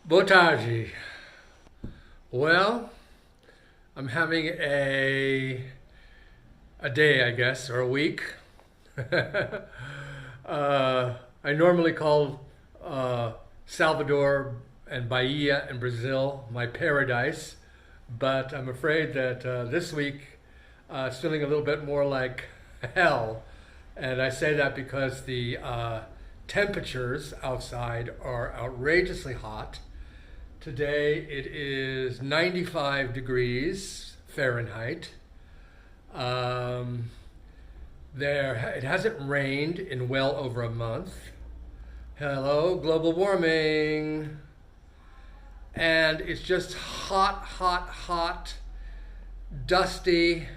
Boa tarde. Well, I'm having a day, I guess, or a week. I normally call Salvador and Bahia and Brazil my paradise, but I'm afraid that this week it's feeling a little bit more like hell. And I say that because the temperatures outside are outrageously hot. Today it is 95 degrees Fahrenheit. Um, it hasn't rained in well over a month. Hello, global warming. And it's just hot, hot, hot, dusty.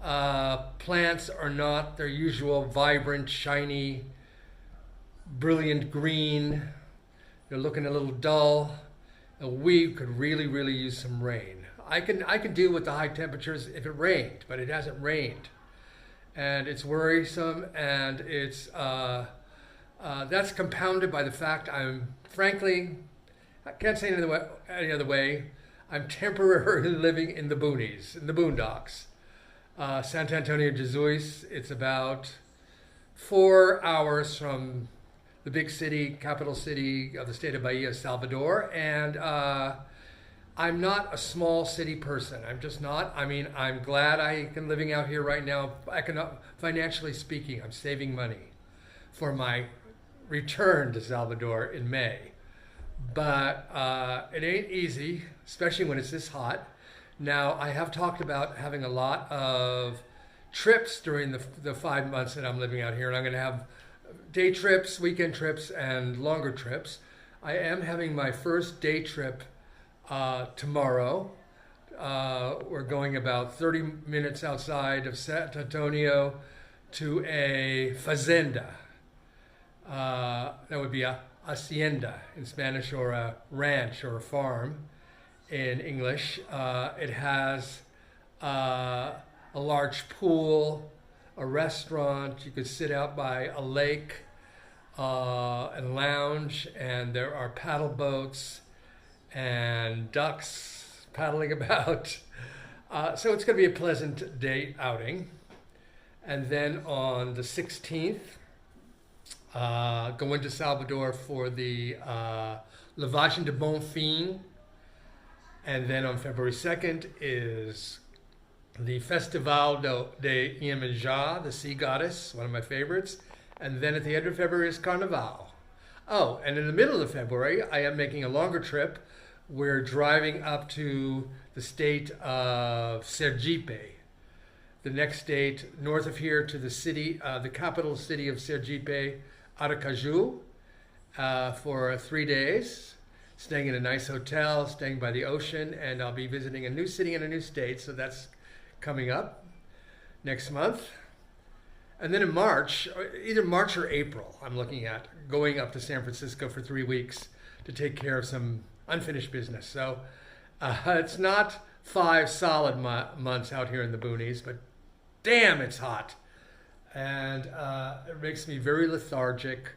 Plants are not their usual vibrant, shiny, brilliant green. They're looking a little dull. We could really, really use some rain. I can deal with the high temperatures if it rained, but it hasn't rained, and it's worrisome. And it's that's compounded by the fact I can't say it any other way. I'm temporarily living in the boonies, in the boondocks. Santo Antonio de Jesus. It's about 4 hours from the big city, capital city of the state of Bahia, Salvador. And I'm not a small city person. I'm just not. I mean, I'm glad I can living out here right now. Financially speaking, I'm saving money for my return to Salvador in May. But it ain't easy, especially when it's this hot. Now, I have talked about having a lot of trips during the 5 months that I'm living out here, and I'm going to have day trips, weekend trips, and longer trips. I am having my first day trip tomorrow. We're going about 30 minutes outside of Santo Antonio to a fazenda. That would be a hacienda in Spanish, or a ranch or a farm in English. It has a large pool, a restaurant. You could sit out by a lake and lounge, and there are paddle boats and ducks paddling about. So it's going to be a pleasant day outing. And then on the 16th, go into Salvador for the Lavagem de Bonfim. And then on February 2nd is the Festival de Iemanjá, the sea goddess, one of my favorites. And then at the end of February is Carnival. Oh, and in the middle of February, I am making a longer trip. We're driving up to the state of Sergipe. The next state north of here to the city, the capital city of Sergipe, Aracaju, for 3 days. Staying in a nice hotel, staying by the ocean, and I'll be visiting a new city and a new state, so that's coming up next month. And then in March, either March or April, I'm looking at going up to San Francisco for 3 weeks to take care of some unfinished business. So it's not 5 solid months out here in the boonies, but damn, it's hot. And it makes me very lethargic.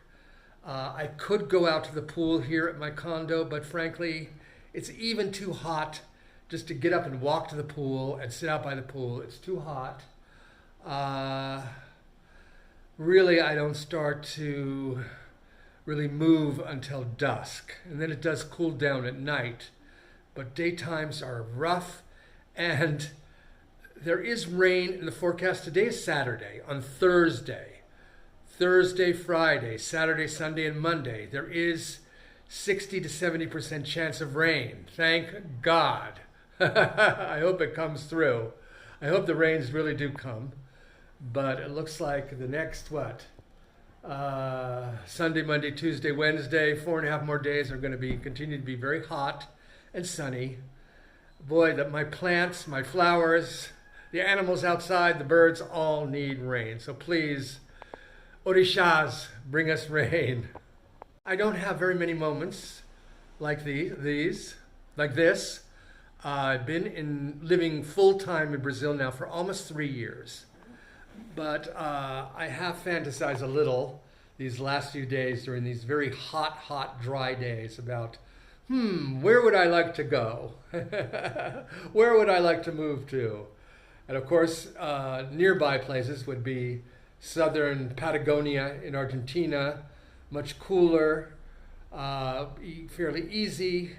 I could go out to the pool here at my condo, but frankly, it's even too hot just to get up and walk to the pool and sit out by the pool. It's too hot. Really, I don't start to really move until dusk. And then it does cool down at night. But daytimes are rough. And there is rain in the forecast. Today is Saturday. On Thursday, Friday, Saturday, Sunday, and Monday, there is 60 to 70% chance of rain. Thank God. I hope it comes through. I hope the rains really do come. But it looks like the next, Sunday, Monday, Tuesday, Wednesday, 4.5 more days are going to continue to be very hot and sunny. Boy, that my plants, my flowers, the animals outside, the birds all need rain. So please, Orishas, bring us rain. I don't have very many moments like like this. I've been living full time in Brazil now for almost 3 years. But I have fantasized a little these last few days during these very hot, hot, dry days about where would I like to go? Where would I like to move to? And of course, nearby places would be southern Patagonia in Argentina, much cooler, fairly easy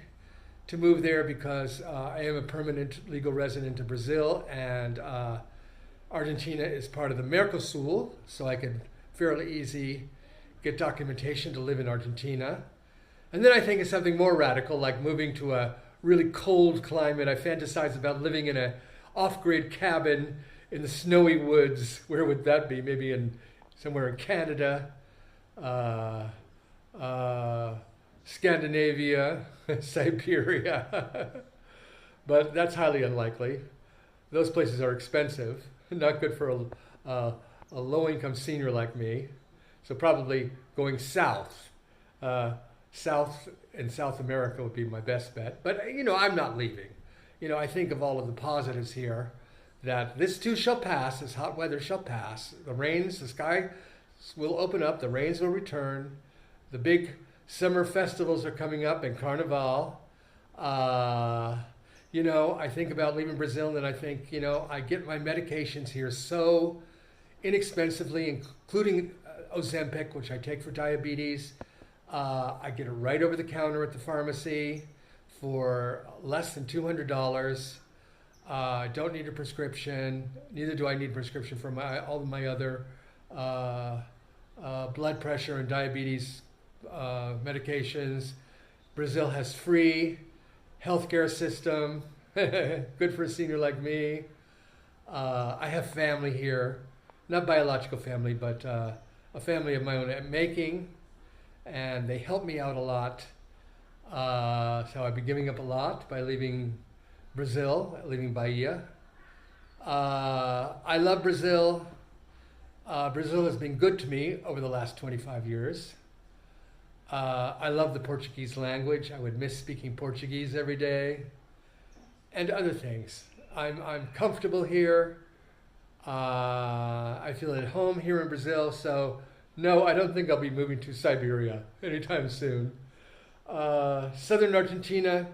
to move there because I am a permanent legal resident of Brazil, and Argentina is part of the Mercosul, so I could fairly easy get documentation to live in Argentina. And then I think of something more radical, like moving to a really cold climate. I fantasize about living in a off-grid cabin in the snowy woods. Where would that be? Maybe in somewhere in Canada, Scandinavia, Siberia. But that's highly unlikely. Those places are expensive, not good for a low-income senior like me. So probably going south. South and South America would be my best bet. But, I'm not leaving. I think of all of the positives here, that this too shall pass, this hot weather shall pass. The sky will open up, the rains will return. The big summer festivals are coming up and Carnival. I think about leaving Brazil, and then I think, I get my medications here so inexpensively, including Ozempic, which I take for diabetes. I get it right over the counter at the pharmacy for less than $200. I don't need a prescription. Neither do I need a prescription for all of my other blood pressure and diabetes medications. Brazil has free healthcare system, good for a senior like me. I have family here, not biological family, but a family of my own making. And they help me out a lot. So I'd be giving up a lot by leaving Brazil, leaving Bahia. I love Brazil. Brazil has been good to me over the last 25 years. I love the Portuguese language. I would miss speaking Portuguese every day. And other things. I'm comfortable here. I feel at home here in Brazil, so no, I don't think I'll be moving to Siberia anytime soon. Southern Argentina,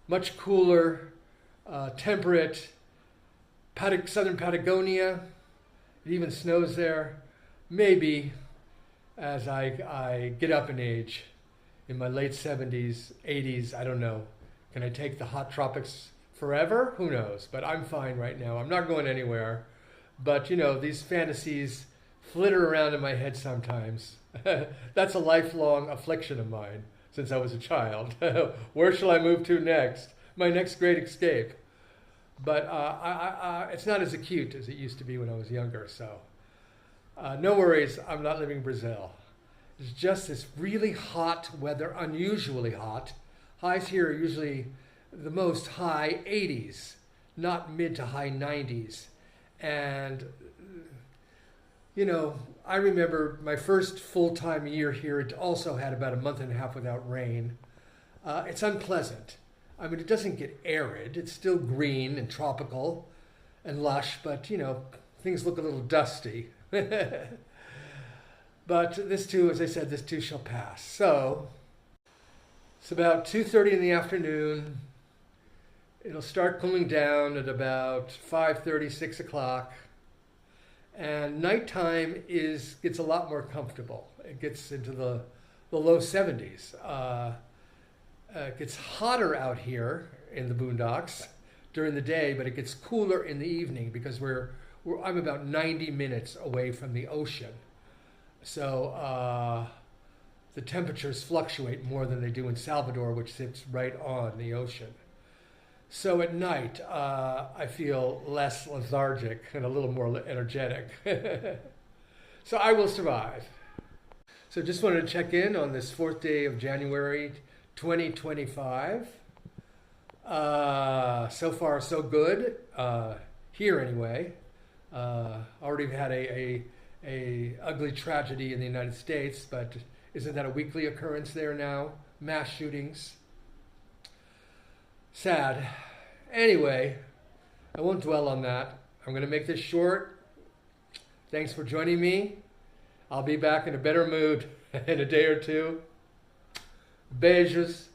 much cooler, temperate. Southern Patagonia, it even snows there. Maybe as I get up in age, in my late 70s, 80s, I don't know. Can I take the hot tropics forever? Who knows? But I'm fine right now. I'm not going anywhere. But, these fantasies flitter around in my head sometimes. That's a lifelong affliction of mine since I was a child. Where shall I move to next? My next great escape. But it's not as acute as it used to be when I was younger. So no worries, I'm not leaving Brazil. It's just this really hot weather, unusually hot. Highs here are usually the most high 80s, not mid to high 90s. And I remember my first full-time year here, it also had about a month and a half without rain. It's unpleasant. I mean, it doesn't get arid. It's still green and tropical and lush, but, things look a little dusty. But this too, as I said, this too shall pass. So it's about 2:30 in the afternoon. It'll start cooling down at about 5:30, 6 o'clock. And nighttime gets a lot more comfortable. It gets into the low 70s. It gets hotter out here in the boondocks during the day, but it gets cooler in the evening because I'm about 90 minutes away from the ocean. So the temperatures fluctuate more than they do in Salvador, which sits right on the ocean. So at night, I feel less lethargic and a little more energetic. So I will survive. So just wanted to check in on this 4th day of January 2025. So far, so good. Here anyway. Already had a ugly tragedy in the United States, but isn't that a weekly occurrence there now? Mass shootings. Sad. Anyway, I won't dwell on that. I'm going to make this short. Thanks for joining me. I'll be back in a better mood in a day or two. Beijos.